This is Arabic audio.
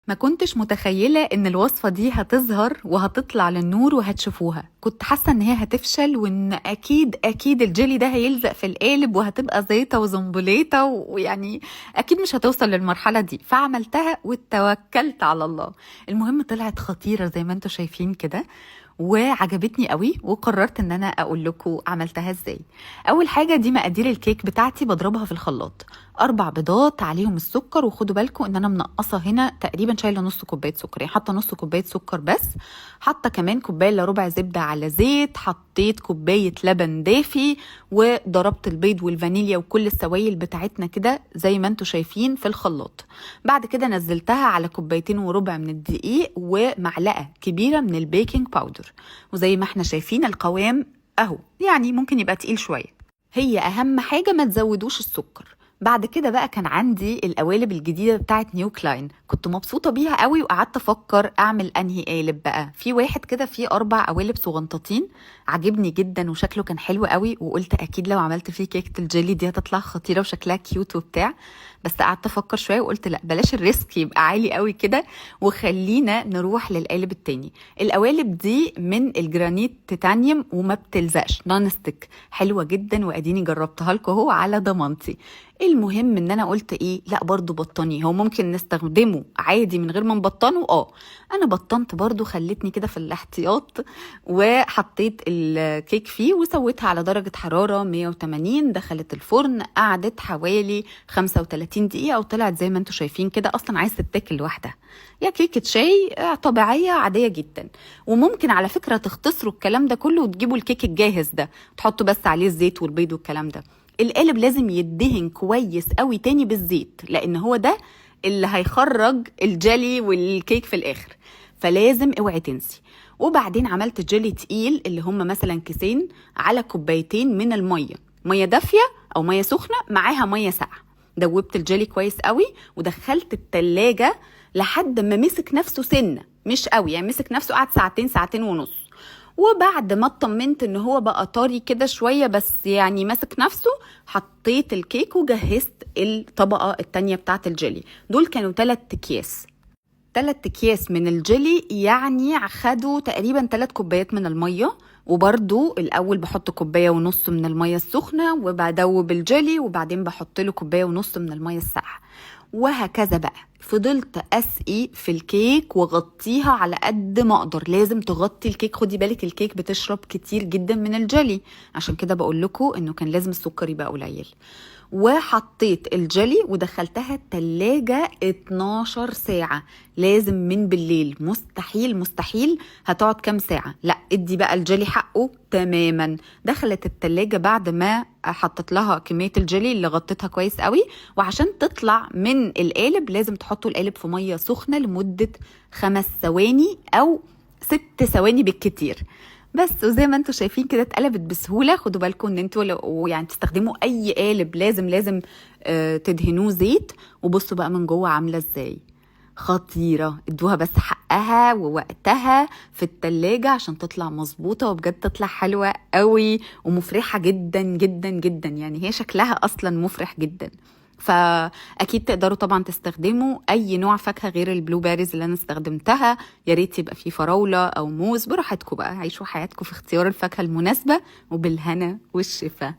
ما كنتش متخيلة إن الوصفة دي هتظهر وهتطلع للنور وهتشوفوها. كنت حاسة إن هي هتفشل وإن أكيد الجيلي ده هيلزق في القالب وهتبقى زيطة وزنبليطة ويعني أكيد مش هتوصل للمرحلة دي، فعملتها وتوكلت على الله. المهم طلعت خطيرة زي ما انتوا شايفين كده وعجبتني قوي، وقررت ان انا اقول لكم عملتها ازاي. اول حاجه دي مقادير الكيك بتاعتي، بضربها في الخلاط. 4 بيضات عليهم السكر، وخدوا بالكم ان انا منقصه هنا تقريبا شايله نص كوبايه سكر، يعني حاطه نص كوبايه سكر بس. حاطه كمان كوبايه الا ربع زبده على زيت، حطيت كوبايه لبن دافي، وضربت البيض والفانيليا وكل السوائل بتاعتنا كده زي ما انتوا شايفين في الخلاط. بعد كده نزلتها على 2 كوباية من الدقيق ومعلقه كبيره من البيكنج باودر، وزي ما احنا شايفين القوام اهو، يعني ممكن يبقى تقيل شويه. هي اهم حاجه ما تزودوش السكر. بعد كده بقى كان عندي القوالب الجديده بتاعت نيو كلاين، كنت مبسوطه بيها قوي وقعدت افكر اعمل انهي قالب بقى. في واحد كده فيه 4 قوالب صغنطتين، عجبني جدا وشكله كان حلو قوي، وقلت اكيد لو عملت فيه كيكه الجيلي دي هتطلع خطيره وشكلها كيوت وبتاع. بس قعدت افكر شويه وقلت لا، بلاش الريسك يبقى عالي قوي كده، وخلينا نروح للقالب التاني. القوالب دي من الجرانيت تيتانيوم وما بتلزقش، نون ستيك، حلوه جدا واديني جربتها لكم اهو على ضمانتي. المهم ان انا قلت ايه، لا برضو بطاني، هو ممكن نستخدمه عادي من غير ما نبطنه. انا بطنت برضو، خلتني كده في الاحتياط، وحطيت الكيك فيه وسويتها على درجة حرارة 180. دخلت الفرن، قعدت حوالي 35 دقيقة وطلعت زي ما انتوا شايفين كده، اصلا عايز تتاكل لوحدها. يا كيكة شاي طبيعية عادية جدا. وممكن على فكرة تختصروا الكلام ده كله وتجيبوا الكيك الجاهز ده، تحطوا بس عليه الزيت والبيض والكلام ده. القالب لازم يدهن كويس قوي تاني بالزيت، لان هو ده اللي هيخرج الجيلي والكيك في الاخر، فلازم اوعي تنسي. وبعدين عملت جيلي تقيل، اللي هم مثلا كيسين على 2 كوباية من المية، مية دافية او مية سخنة معاها مية ساقعة. دوبت الجيلي كويس قوي ودخلت التلاجة لحد ما مسك نفسه سنة، مش قوي يعني، مسك نفسه قعد ساعتين، ساعتين ونص. وبعد ما اطمنت ان هو بقى طري كده شوية بس يعني ماسك نفسه، حطيت الكيك وجهزت الطبقة التانية بتاعت الجيلي. دول كانوا 3 اكياس، 3 اكياس من الجيلي، يعني خدوا تقريبا 3 كوبايات من المية. وبرضو الاول بحط 1.5 كوباية من المية السخنة وبدوب الجيلي، وبعدين بحط له 1.5 كوباية من المية الساقعة، وهكذا بقى. فضلت اسقي في الكيك وغطيها على قد ما اقدر. لازم تغطي الكيك، خدي بالك الكيك بتشرب كتير جدا من الجيلي، عشان كده بقول لكم انه كان لازم السكر يبقى قليل. وحطيت الجلي ودخلتها التلاجة 12 ساعة، لازم من بالليل، مستحيل هتقعد كام ساعة، لا ادي بقى الجلي حقه تماما. دخلت التلاجة بعد ما حطت لها كمية الجلي اللي غطيتها كويس قوي. وعشان تطلع من القالب لازم تحطوا القالب في مية سخنة لمدة 5 ثواني او 6 ثواني بالكتير بس. وزي ما انتوا شايفين كده اتقلبت بسهولة. خدوا بالكم ان انتوا لو يعني تستخدموا اي قالب لازم تدهنوه زيت. وبصوا بقى من جوه عاملة ازاي، خطيرة. ادوها بس حقها ووقتها في التلاجة عشان تطلع مظبوطة، وبجد تطلع حلوة قوي ومفرحة جدا جدا جدا، يعني هي شكلها اصلا مفرح جدا. فاكيد تقدروا طبعا تستخدموا اي نوع فاكهه غير البلو بيريز اللي انا استخدمتها. يا ريت يبقى فيه فراوله او موز، براحتكم بقى، عيشوا حياتكم في اختيار الفاكهه المناسبه، وبالهنا والشفا.